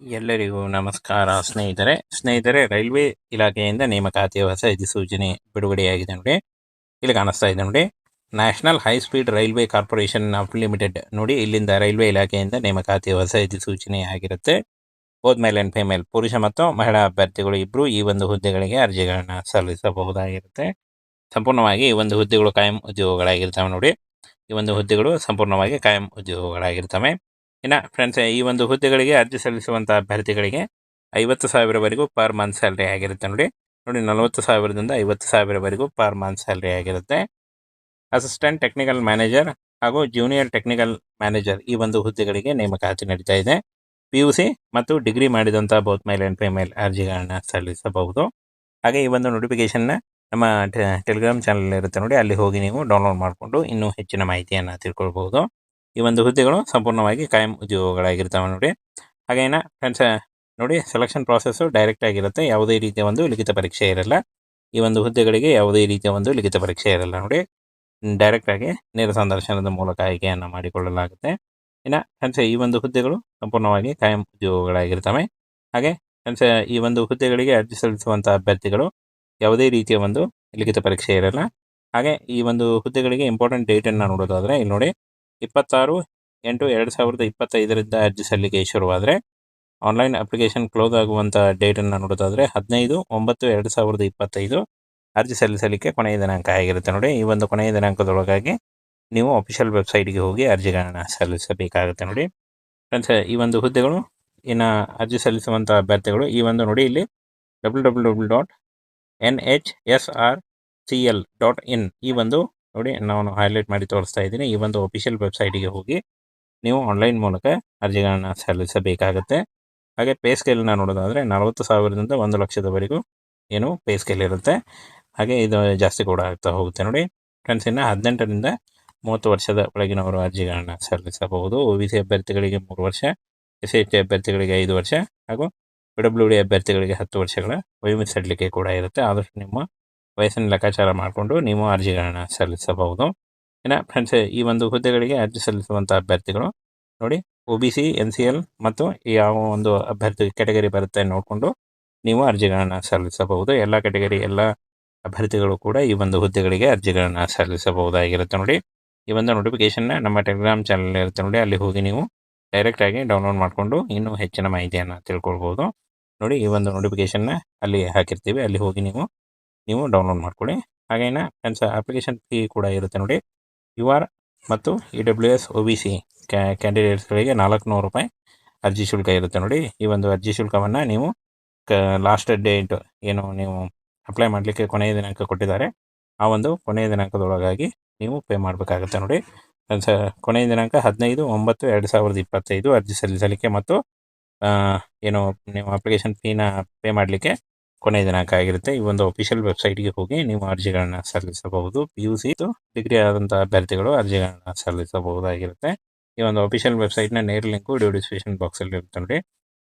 ಎಲ್ಲರಿಗೂ ನಮಸ್ಕಾರ ಸ್ನೇಹಿತರೆ ರೈಲ್ವೆ ಇಲಾಖೆಯಿಂದ ನೇಮಕಾತಿಯ ಹೊಸ ಅಧಿಸೂಚನೆ ಬಿಡುಗಡೆಯಾಗಿದೆ ನೋಡಿ. ಇಲ್ಲಿ ಕಾಣಿಸ್ತಾ ಇದೆ ನೋಡಿ, national high speed railway corporation of limited ನೋಡಿ. ಇಲ್ಲಿಂದ ರೈಲ್ವೆ ಇಲಾಖೆಯಿಂದ ನೇಮಕಾತಿಯ ಹೊಸ ಅಧಿಸೂಚನೆ ಆಗಿರುತ್ತೆ. ಬೋತ್ ಮೇಲ್ ಅಂಡ್ ಫಿಮೇಲ್, ಪುರುಷ ಮತ್ತು ಮಹಿಳಾ ಅಭ್ಯರ್ಥಿಗಳು ಇಬ್ಬರು ಈ ಒಂದು ಹುದ್ದೆಗಳಿಗೆ ಅರ್ಜಿಗಳನ್ನು ಸಲ್ಲಿಸಬಹುದಾಗಿರುತ್ತೆ. ಸಂಪೂರ್ಣವಾಗಿ ಈ ಒಂದು ಹುದ್ದೆಗಳು ಕಾಯಂ ಉದ್ಯೋಗಗಳಾಗಿರ್ತವೆ ನೋಡಿ. ಈ ಒಂದು ಹುದ್ದೆಗಳು ಸಂಪೂರ್ಣವಾಗಿ ಕಾಯಂ ಉದ್ಯೋಗಗಳಾಗಿರ್ತವೆ. ಇನ್ನು ಫ್ರೆಂಡ್ಸ್, ಈ ಒಂದು ಹುದ್ದೆಗಳಿಗೆ ಅರ್ಜಿ ಸಲ್ಲಿಸುವಂಥ ಅಭ್ಯರ್ಥಿಗಳಿಗೆ 50,000ವರೆಗೂ ಪರ್ ಮಂತ್ ಸ್ಯಾಲ್ರಿ ಆಗಿರುತ್ತೆ ನೋಡಿ. 40,000ದಿಂದ 50,000ವರೆಗೂ ಪರ್ ಮಂತ್ ಸ್ಯಾಲ್ರಿ ಆಗಿರುತ್ತೆ. ಅಸಿಸ್ಟೆಂಟ್ ಟೆಕ್ನಿಕಲ್ ಮ್ಯಾನೇಜರ್ ಹಾಗೂ ಜೂನಿಯರ್ ಟೆಕ್ನಿಕಲ್ ಮ್ಯಾನೇಜರ್ ಈ ಒಂದು ಹುದ್ದೆಗಳಿಗೆ ನೇಮಕಾತಿ ನಡೀತಾ ಇದೆ. PUC ಮತ್ತು ಡಿಗ್ರಿ ಮಾಡಿದಂಥ ಬೋತ್ ಮೇಲ್ ಆ್ಯಂಡ್ ಫಿಮೇಲ್ ಅರ್ಜಿಗಳನ್ನು ಸಲ್ಲಿಸಬಹುದು. ಹಾಗೆ ಈ ಒಂದು ನೋಟಿಫಿಕೇಶನ್ನ ನಮ್ಮ ಟೆಲಿಗ್ರಾಮ್ ಚಾನಲ್ ಇರುತ್ತೆ ನೋಡಿ, ಅಲ್ಲಿ ಹೋಗಿ ನೀವು ಡೌನ್ಲೋಡ್ ಮಾಡಿಕೊಂಡು ಇನ್ನೂ ಹೆಚ್ಚಿನ ಮಾಹಿತಿಯನ್ನು ತಿಳ್ಕೊಳ್ಬಹುದು. ಈ ಒಂದು ಹುದ್ದೆಗಳು ಸಂಪೂರ್ಣವಾಗಿ ಕಾಯಂ ಉದ್ಯೋಗಗಳಾಗಿರ್ತವೆ ನೋಡಿ. ಹಾಗೇನ ಫ್ರೆಂಡ್ಸ್ ನೋಡಿ, ಸೆಲೆಕ್ಷನ್ ಪ್ರಾಸೆಸ್ಸು ಡೈರೆಕ್ಟ್ ಆಗಿರುತ್ತೆ. ಯಾವುದೇ ರೀತಿಯ ಒಂದು ಲಿಖಿತ ಪರೀಕ್ಷೆ ಇರಲ್ಲ. ಈ ಒಂದು ಹುದ್ದೆಗಳಿಗೆ ಯಾವುದೇ ರೀತಿಯ ಒಂದು ಲಿಖಿತ ಪರೀಕ್ಷೆ ಇರಲ್ಲ ನೋಡಿ. ಡೈರೆಕ್ಟಾಗಿ ನೇರ ಸಂದರ್ಶನದ ಮೂಲಕ ಆಯ್ಕೆಯನ್ನು ಮಾಡಿಕೊಳ್ಳಲಾಗುತ್ತೆ. ಇನ್ನು ಫ್ರೆಂಡ್ಸ್, ಈ ಒಂದು ಹುದ್ದೆಗಳು ಸಂಪೂರ್ಣವಾಗಿ ಕಾಯಂ ಉದ್ಯೋಗಗಳಾಗಿರ್ತವೆ. ಹಾಗೆ ಫ್ರೆಂಡ್ಸ್, ಈ ಒಂದು ಹುದ್ದೆಗಳಿಗೆ ಅರ್ಜಿ ಸಲ್ಲಿಸುವಂಥ ಅಭ್ಯರ್ಥಿಗಳು ಯಾವುದೇ ರೀತಿಯ ಒಂದು ಲಿಖಿತ ಪರೀಕ್ಷೆ ಇರಲ್ಲ. ಹಾಗೆ ಈ ಒಂದು ಹುದ್ದೆಗಳಿಗೆ ಇಂಪಾರ್ಟೆಂಟ್ ಡೇಟನ್ನು ನೋಡೋದಾದರೆ ಇಲ್ಲಿ ನೋಡಿ, 26/8/2025 ಅರ್ಜಿ ಸಲ್ಲಿಕೆ ಶುರುವಾದರೆ ಆನ್ಲೈನ್ ಅಪ್ಲಿಕೇಶನ್ ಕ್ಲೋಸ್ ಆಗುವಂಥ ಡೇಟನ್ನು ನೋಡೋದಾದರೆ 15/9/2025 ಅರ್ಜಿ ಸಲ್ಲಿಸಲಿಕ್ಕೆ ಕೊನೆಯ ದಿನಾಂಕ ಆಗಿರುತ್ತೆ ನೋಡಿ. ಈ ಒಂದು ಕೊನೆಯ ದಿನಾಂಕದೊಳಗಾಗಿ ನೀವು ಅಫಿಷಿಯಲ್ ವೆಬ್ಸೈಟ್ಗೆ ಹೋಗಿ ಅರ್ಜಿಗಳನ್ನು ಸಲ್ಲಿಸಬೇಕಾಗುತ್ತೆ ನೋಡಿ. ಫ್ರೆಂಡ್ಸ್, ಈ ಒಂದು ಹುದ್ದೆಗಳು ಇನ್ನು ಅರ್ಜಿ ಸಲ್ಲಿಸುವಂಥ ಅಭ್ಯರ್ಥಿಗಳು ಈ ಒಂದು ನೋಡಿ, ಇಲ್ಲಿ www.nhsrcl.in ಈ ಒಂದು ನೋಡಿ, ನಾನು ಹೈಲೈಟ್ ಮಾಡಿ ತೋರಿಸ್ತಾ ಇದ್ದೀನಿ. ಈ ಒಂದು ಅಫಿಷಿಯಲ್ ವೆಬ್ಸೈಟಿಗೆ ಹೋಗಿ ನೀವು ಆನ್ಲೈನ್ ಮೂಲಕ ಅರ್ಜಿಗಳನ್ನು ಸಲ್ಲಿಸಬೇಕಾಗುತ್ತೆ. ಹಾಗೆ ಪೇ ಸ್ಕೇಲನ್ನು ನೋಡೋದಾದರೆ 40,000ದಿಂದ 1,00,000ವರೆಗೂ ಏನು ಪೇ ಸ್ಕೇಲ್ ಇರುತ್ತೆ. ಹಾಗೆ ಇದು ಜಾಸ್ತಿ ಕೂಡ ಆಗ್ತಾ ಹೋಗುತ್ತೆ ನೋಡಿ. ಫ್ರೆಂಡ್ಸ್, ಇನ್ನು 18ರಿಂದ 30 ವರ್ಷದ ಒಳಗಿನವರು ಅರ್ಜಿಗಳನ್ನು ಸಲ್ಲಿಸಬಹುದು. OBC ಅಭ್ಯರ್ಥಿಗಳಿಗೆ 3 ವರ್ಷ, SC/ST ಅಭ್ಯರ್ಥಿಗಳಿಗೆ 5 ವರ್ಷ ಹಾಗೂ PWD ಅಭ್ಯರ್ಥಿಗಳಿಗೆ 10 ವರ್ಷಗಳ ವಯೋಮಿತಿ ಕೂಡ ಇರುತ್ತೆ. ಆದಷ್ಟು ನಿಮ್ಮ ವಯಸ್ಸನ್ನು ಲೆಕ್ಕಾಚಾರ ಮಾಡಿಕೊಂಡು ನೀವು ಅರ್ಜಿಗಳನ್ನು ಸಲ್ಲಿಸಬಹುದು. ಇನ್ನು ಫ್ರೆಂಡ್ಸ್, ಈ ಒಂದು ಹುದ್ದೆಗಳಿಗೆ ಅರ್ಜಿ ಸಲ್ಲಿಸುವಂಥ ಅಭ್ಯರ್ಥಿಗಳು ನೋಡಿ, OBC, NCL ಮತ್ತು ಯಾವ ಒಂದು ಅಭ್ಯರ್ಥಿ ಕ್ಯಾಟಗರಿ ಬರುತ್ತೆ ನೋಡಿಕೊಂಡು ನೀವು ಅರ್ಜಿಗಳನ್ನು ಸಲ್ಲಿಸಬಹುದು. ಎಲ್ಲ ಕ್ಯಾಟಗರಿ ಎಲ್ಲ ಅಭ್ಯರ್ಥಿಗಳು ಕೂಡ ಈ ಒಂದು ಹುದ್ದೆಗಳಿಗೆ ಅರ್ಜಿಗಳನ್ನು ಸಲ್ಲಿಸಬಹುದಾಗಿರುತ್ತೆ ನೋಡಿ. ಈ ಒಂದು ನೋಟಿಫಿಕೇಶನ್ನ ನಮ್ಮ ಟೆಲಿಗ್ರಾಮ್ ಚಾನಲ್ ಇರುತ್ತೆ ನೋಡಿ, ಅಲ್ಲಿ ಹೋಗಿ ನೀವು ಡೈರೆಕ್ಟಾಗಿ ಡೌನ್ಲೋಡ್ ಮಾಡಿಕೊಂಡು ಇನ್ನೂ ಹೆಚ್ಚಿನ ಮಾಹಿತಿಯನ್ನು ತಿಳ್ಕೊಳ್ಬೋದು ನೋಡಿ. ಈ ಒಂದು ನೋಟಿಫಿಕೇಶನ್ನ ಅಲ್ಲಿ ಹಾಕಿರ್ತೀವಿ, ಅಲ್ಲಿ ಹೋಗಿ ನೀವು ಡೌನ್ಲೋಡ್ ಮಾಡ್ಕೊಳ್ಳಿ. ಹಾಗೇನ ಫ್ರೆಂಡ್ಸ್, ಅಪ್ಲಿಕೇಶನ್ ಫೀ ಕೂಡ ಇರುತ್ತೆ ನೋಡಿ. UR ಮತ್ತು EWS OBC ಕ್ಯಾಂಡಿಡೇಟ್ಸ್ಗಳಿಗೆ 400 ರೂಪಾಯಿ ಅರ್ಜಿ ಶುಲ್ಕ ಇರುತ್ತೆ ನೋಡಿ. ಈ ಒಂದು ಅರ್ಜಿ ಶುಲ್ಕವನ್ನು ನೀವು ಲಾಸ್ಟ್ ಡೇಟ್ ಏನು ನೀವು ಅಪ್ಲೈ ಮಾಡಲಿಕ್ಕೆ ಕೊನೆಯ ದಿನಾಂಕ ಕೊಟ್ಟಿದ್ದಾರೆ, ಆ ಒಂದು ಕೊನೆಯ ದಿನಾಂಕದೊಳಗಾಗಿ ನೀವು ಪೇ ಮಾಡಬೇಕಾಗುತ್ತೆ ನೋಡಿ. ಫ್ರೆಂಡ್ಸ್, ಕೊನೆಯ ದಿನಾಂಕ 15/9/2025 ಅರ್ಜಿ ಸಲ್ಲಿಸಲಿಕ್ಕೆ ಮತ್ತು ಏನು ನೀವು ಅಪ್ಲಿಕೇಶನ್ ಫೀನ ಪೇ ಮಾಡಲಿಕ್ಕೆ ಕೊನೆಯ ದಿನಾಂಕ ಆಗಿರುತ್ತೆ. ಈ ಒಂದು ಅಫಿಷಿಯಲ್ ವೆಬ್ಸೈಟ್ಗೆ ಹೋಗಿ ನೀವು ಅರ್ಜಿಗಳನ್ನು ಸಲ್ಲಿಸಬಹುದು. PUC ಡಿಗ್ರಿ ಆದಂಥ ಅಭ್ಯರ್ಥಿಗಳು ಅರ್ಜಿಗಳನ್ನು ಸಲ್ಲಿಸಬಹುದಾಗಿರುತ್ತೆ. ಈ ಒಂದು ಅಫಿಷಿಯಲ್ ವೆಬ್ಸೈಟ್ನ ನೇರ ಲಿಂಕು ವಿಡಿಯೋ ಡಿಸ್ಕ್ರಿಪ್ಷನ್ ಬಾಕ್ಸಲ್ಲಿ ಇರುತ್ತೆ ನೋಡಿ.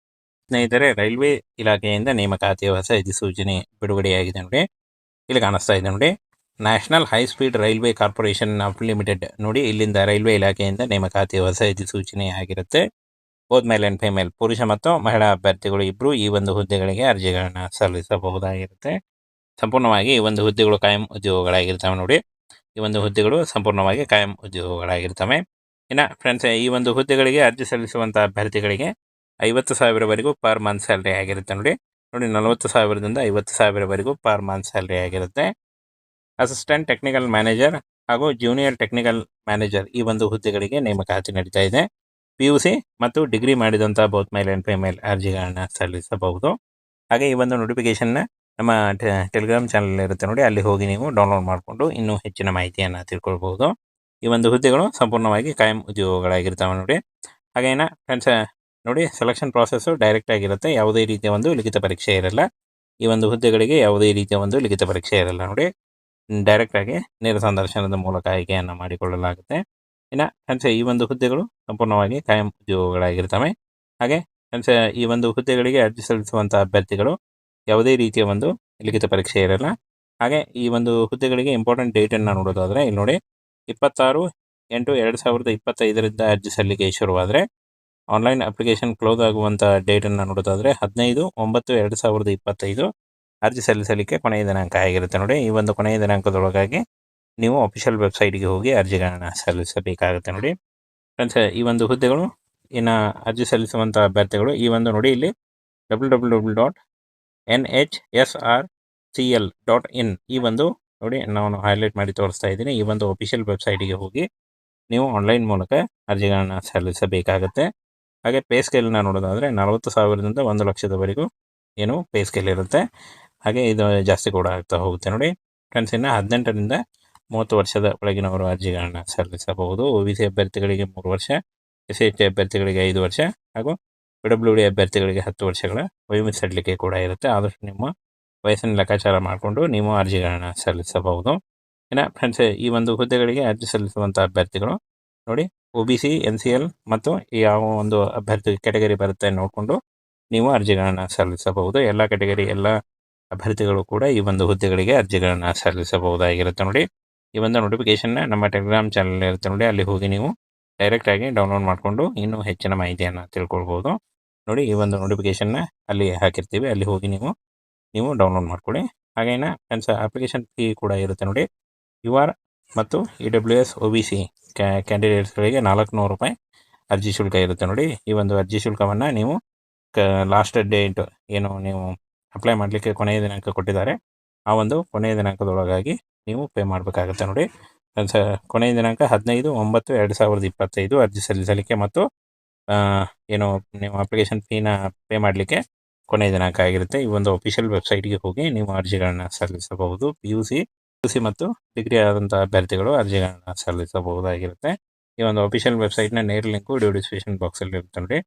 ಸ್ನೇಹಿತರೆ, ರೈಲ್ವೆ ಇಲಾಖೆಯಿಂದ ನೇಮಕಾತಿಯ ಹೊಸ ಅಧಿಸೂಚನೆ ಬಿಡುಗಡೆಯಾಗಿದೆ ನೋಡಿ. ಇಲ್ಲಿ ಕಾಣಿಸ್ತಾ ಇದೆ ನೋಡಿ, national high speed railway corporation of limited ನೋಡಿ. ಇಲ್ಲಿಂದ ರೈಲ್ವೆ ಇಲಾಖೆಯಿಂದ ನೇಮಕಾತಿಯ ಹೊಸ ಅಧಿಸೂಚನೆ ಆಗಿರುತ್ತೆ. ಬೋತ್ ಮೇಲ್ ಆ್ಯಂಡ್ ಫಿಮೇಲ್, ಪುರುಷ ಮತ್ತು ಮಹಿಳಾ ಅಭ್ಯರ್ಥಿಗಳು ಇಬ್ಬರು ಈ ಒಂದು ಹುದ್ದೆಗಳಿಗೆ ಅರ್ಜಿಗಳನ್ನು ಸಲ್ಲಿಸಬಹುದಾಗಿರುತ್ತೆ. ಸಂಪೂರ್ಣವಾಗಿ ಈ ಒಂದು ಹುದ್ದೆಗಳು ಕಾಯಂ ಉದ್ಯೋಗಗಳಾಗಿರ್ತವೆ ನೋಡಿ. ಈ ಒಂದು ಹುದ್ದೆಗಳು ಸಂಪೂರ್ಣವಾಗಿ ಕಾಯಂ ಉದ್ಯೋಗಗಳಾಗಿರ್ತವೆ. ಇನ್ನು ಫ್ರೆಂಡ್ಸ್, ಈ ಒಂದು ಹುದ್ದೆಗಳಿಗೆ ಅರ್ಜಿ ಸಲ್ಲಿಸುವಂಥ ಅಭ್ಯರ್ಥಿಗಳಿಗೆ 50,000ವರೆಗೂ ಪರ್ ಮಂತ್ ಸ್ಯಾಲ್ರಿ ಆಗಿರುತ್ತೆ ನೋಡಿ. 40,000ದಿಂದ 50,000ವರೆಗೂ ಪರ್ ಮಂತ್ ಸ್ಯಾಲ್ರಿ ಆಗಿರುತ್ತೆ. ಅಸಿಸ್ಟೆಂಟ್ ಟೆಕ್ನಿಕಲ್ ಮ್ಯಾನೇಜರ್ ಹಾಗೂ ಜೂನಿಯರ್ ಟೆಕ್ನಿಕಲ್ ಮ್ಯಾನೇಜರ್ ಈ ಒಂದು ಹುದ್ದೆಗಳಿಗೆ ನೇಮಕಾತಿ ನಡೀತಾ ಇದೆ. PUC ಮತ್ತು ಡಿಗ್ರಿ ಮಾಡಿದಂಥ ಬೋತ್ ಮೇಲ್ ಆ್ಯಂಡ್ ಫಿಮೇಲ್ ಅರ್ಜಿಗಳನ್ನು ಸಲ್ಲಿಸಬಹುದು. ಹಾಗೆ ಈ ಒಂದು ನೋಟಿಫಿಕೇಶನ್ನ ನಮ್ಮ ಟೆಲಿಗ್ರಾಮ್ ಚಾನಲ್ ಇರುತ್ತೆ ನೋಡಿ, ಅಲ್ಲಿ ಹೋಗಿ ನೀವು ಡೌನ್ಲೋಡ್ ಮಾಡಿಕೊಂಡು ಇನ್ನೂ ಹೆಚ್ಚಿನ ಮಾಹಿತಿಯನ್ನು ತಿಳ್ಕೊಳ್ಬಹುದು. ಈ ಒಂದು ಹುದ್ದೆಗಳು ಸಂಪೂರ್ಣವಾಗಿ ಕಾಯಂ ಉದ್ಯೋಗಗಳಾಗಿರ್ತವೆ ನೋಡಿ. ಹಾಗೇನ ಫ್ರೆಂಡ್ಸ್ ನೋಡಿ, ಸೆಲೆಕ್ಷನ್ ಪ್ರಾಸೆಸ್ಸು ಡೈರೆಕ್ಟ್ ಆಗಿರುತ್ತೆ. ಯಾವುದೇ ರೀತಿಯ ಒಂದು ಲಿಖಿತ ಪರೀಕ್ಷೆ ಇರಲ್ಲ. ಈ ಒಂದು ಹುದ್ದೆಗಳಿಗೆ ಯಾವುದೇ ರೀತಿಯ ಒಂದು ಲಿಖಿತ ಪರೀಕ್ಷೆ ಇರಲ್ಲ ನೋಡಿ. ಡೈರೆಕ್ಟಾಗಿ ನೇರ ಸಂದರ್ಶನದ ಮೂಲಕ ಆಯ್ಕೆಯನ್ನು ಮಾಡಿಕೊಳ್ಳಲಾಗುತ್ತೆ. ಇನ್ನು ಫ್ರೆಂಡ್ಸ್, ಈ ಒಂದು ಹುದ್ದೆಗಳು ಸಂಪೂರ್ಣವಾಗಿ ಕಾಯಂ ಉದ್ಯೋಗಗಳಾಗಿರ್ತವೆ. ಹಾಗೆ ಫ್ರೆಂಡ್ಸ್, ಈ ಒಂದು ಹುದ್ದೆಗಳಿಗೆ ಅರ್ಜಿ ಸಲ್ಲಿಸುವಂಥ ಅಭ್ಯರ್ಥಿಗಳು ಯಾವುದೇ ರೀತಿಯ ಒಂದು ಲಿಖಿತ ಪರೀಕ್ಷೆ ಇರಲ್ಲ. ಹಾಗೆ ಈ ಒಂದು ಹುದ್ದೆಗಳಿಗೆ ಇಂಪಾರ್ಟೆಂಟ್ ಡೇಟನ್ನು ನೋಡೋದಾದರೆ ಇಲ್ಲಿ ನೋಡಿ, 26/8/2025 ಅರ್ಜಿ ಸಲ್ಲಿಕೆ ಶುರುವಾದರೆ ಆನ್ಲೈನ್ ಅಪ್ಲಿಕೇಶನ್ ಕ್ಲೋಸ್ ಆಗುವಂಥ ಡೇಟನ್ನು ನೋಡೋದಾದರೆ 15/9/2025 ಅರ್ಜಿ ಸಲ್ಲಿಸಲಿಕ್ಕೆ ಕೊನೆಯ ದಿನಾಂಕ ಆಗಿರುತ್ತೆ ನೋಡಿ. ಈ ಒಂದು ಕೊನೆಯ ದಿನಾಂಕದೊಳಗಾಗಿ ನೀವು ಅಫಿಷಿಯಲ್ ವೆಬ್ಸೈಟ್ಗೆ ಹೋಗಿ ಅರ್ಜಿಗಳನ್ನು ಸಲ್ಲಿಸಬೇಕಾಗುತ್ತೆ ನೋಡಿ. ಫ್ರೆಂಡ್ಸ್, ಈ ಒಂದು ಹುದ್ದೆಗಳು ಇನ್ನು ಅರ್ಜಿ ಸಲ್ಲಿಸುವಂಥ ಅಭ್ಯರ್ಥಿಗಳು ಈ ಒಂದು ನೋಡಿ ಇಲ್ಲಿ www.nhsrcl.in ಈ ಒಂದು ನೋಡಿ ನಾನು ಹೈಲೈಟ್ ಮಾಡಿ ತೋರಿಸ್ತಾ ಇದ್ದೀನಿ. ಈ ಒಂದು ಅಫಿಷಿಯಲ್ ವೆಬ್ಸೈಟಿಗೆ ಹೋಗಿ ನೀವು ಆನ್ಲೈನ್ ಮೂಲಕ ಅರ್ಜಿಗಳನ್ನು ಸಲ್ಲಿಸಬೇಕಾಗತ್ತೆ. ಹಾಗೆ ಪೇ ಸ್ಕೇಲ್ನ ನೋಡೋದಾದರೆ 40,000ದಿಂದ 1,00,000ದವರೆಗೂ ಏನು ಪೇ ಸ್ಕೇಲ್ ಇರುತ್ತೆ. ಹಾಗೆ ಇದು ಜಾಸ್ತಿ ಕೂಡ ಆಗ್ತಾ ಹೋಗುತ್ತೆ ನೋಡಿ. ಫ್ರೆಂಡ್ಸ್, ಇನ್ನು 18ರಿಂದ 30 ವರ್ಷದ ಒಳಗಿನವರು ಅರ್ಜಿಗಳನ್ನು ಸಲ್ಲಿಸಬಹುದು. OBC ಅಭ್ಯರ್ಥಿಗಳಿಗೆ 3 ವರ್ಷ, SC/ST ಅಭ್ಯರ್ಥಿಗಳಿಗೆ 5 ವರ್ಷ ಹಾಗೂ PWD ಅಭ್ಯರ್ಥಿಗಳಿಗೆ 10 ವರ್ಷಗಳ ವಯೋಮಿತಿ ಸಡಿಲಿಕೆ ಕೂಡ ಇರುತ್ತೆ. ಆದಷ್ಟು ನಿಮ್ಮ ವಯಸ್ಸನ್ನು ಲೆಕ್ಕಾಚಾರ ಮಾಡಿಕೊಂಡು ನೀವು ಅರ್ಜಿಗಳನ್ನು ಸಲ್ಲಿಸಬಹುದು. ಇನ್ನು ಫ್ರೆಂಡ್ಸ್, ಈ ಒಂದು ಹುದ್ದೆಗಳಿಗೆ ಅರ್ಜಿ ಸಲ್ಲಿಸುವಂಥ ಅಭ್ಯರ್ಥಿಗಳು ನೋಡಿ OBC, NCL ಮತ್ತು ಯಾವ ಒಂದು ಅಭ್ಯರ್ಥಿ ಕೆಟಗರಿ ಬರುತ್ತೆ ನೋಡಿಕೊಂಡು ನೀವು ಅರ್ಜಿಗಳನ್ನು ಸಲ್ಲಿಸಬಹುದು. ಎಲ್ಲ ಕೆಟಗರಿ ಎಲ್ಲ ಅಭ್ಯರ್ಥಿಗಳು ಕೂಡ ಈ ಒಂದು ಹುದ್ದೆಗಳಿಗೆ ಅರ್ಜಿಗಳನ್ನು ಸಲ್ಲಿಸಬಹುದಾಗಿರುತ್ತೆ ನೋಡಿ. ಈ ಒಂದು ನೋಟಿಫಿಕೇಷನ್ನ ನಮ್ಮ ಟೆಲಿಗ್ರಾಮ್ ಚಾನಲ್ ಇರುತ್ತೆ ನೋಡಿ, ಅಲ್ಲಿ ಹೋಗಿ ನೀವು ಡೈರೆಕ್ಟಾಗಿ ಡೌನ್ಲೋಡ್ ಮಾಡಿಕೊಂಡು ಇನ್ನೂ ಹೆಚ್ಚಿನ ಮಾಹಿತಿಯನ್ನು ತಿಳ್ಕೊಳ್ಬೋದು ನೋಡಿ. ಈ ಒಂದು ನೋಟಿಫಿಕೇಷನ್ನ ಅಲ್ಲಿ ಹಾಕಿರ್ತೀವಿ, ಅಲ್ಲಿ ಹೋಗಿ ನೀವು ಡೌನ್ಲೋಡ್ ಮಾಡ್ಕೊಳ್ಳಿ. ಹಾಗೇನ ಫ್ರೆಂಡ್ಸ್, ಅಪ್ಲಿಕೇಶನ್ ಫೀ ಕೂಡ ಇರುತ್ತೆ ನೋಡಿ. UR ಮತ್ತು EWS OBC ಕ್ಯಾಂಡಿಡೇಟ್ಸ್ಗಳಿಗೆ 400 ರೂಪಾಯಿ ಅರ್ಜಿ ಶುಲ್ಕ ಇರುತ್ತೆ ನೋಡಿ. ಈ ಒಂದು ಅರ್ಜಿ ಶುಲ್ಕವನ್ನು ನೀವು ಲಾಸ್ಟ್ ಡೇಟ್ ಏನು ನೀವು ಅಪ್ಲೈ ಮಾಡಲಿಕ್ಕೆ ಕೊನೆಯ ದಿನಾಂಕ ಕೊಟ್ಟಿದ್ದಾರೆ, ಆ ಒಂದು ಕೊನೆಯ ದಿನಾಂಕದೊಳಗಾಗಿ ನೀವು ಪೇ ಮಾಡಬೇಕಾಗುತ್ತೆ ನೋಡಿ. ಫ್ರೆಂಡ್ಸ್, ಕೊನೆಯ ದಿನಾಂಕ 15/9/2025 ಅರ್ಜಿ ಸಲ್ಲಿಸಲಿಕ್ಕೆ ಮತ್ತು ಏನು ನೀವು ಅಪ್ಲಿಕೇಶನ್ ಫೀನ ಪೇ ಮಾಡಲಿಕ್ಕೆ ಕೊನೆಯ ದಿನಾಂಕ ಆಗಿರುತ್ತೆ. ಈ ಒಂದು ಅಫಿಷಿಯಲ್ ವೆಬ್ಸೈಟ್ಗೆ ಹೋಗಿ ನೀವು ಅರ್ಜಿಗಳನ್ನು ಸಲ್ಲಿಸಬಹುದು. PUC ಮತ್ತು ಡಿಗ್ರಿ ಆದಂಥ ಅಭ್ಯರ್ಥಿಗಳು ಅರ್ಜಿಗಳನ್ನು ಸಲ್ಲಿಸಬಹುದಾಗಿರುತ್ತೆ. ಈ ಒಂದು ಅಫಿಷಿಯಲ್ ವೆಬ್ಸೈಟ್ನ ನೇರ ಲಿಂಕು ವಿಡಿಯೋ ಡಿಸ್ಕ್ರಿಪ್ಷನ್ ಬಾಕ್ಸಲ್ಲಿ ಇರುತ್ತೆ ನೋಡಿ.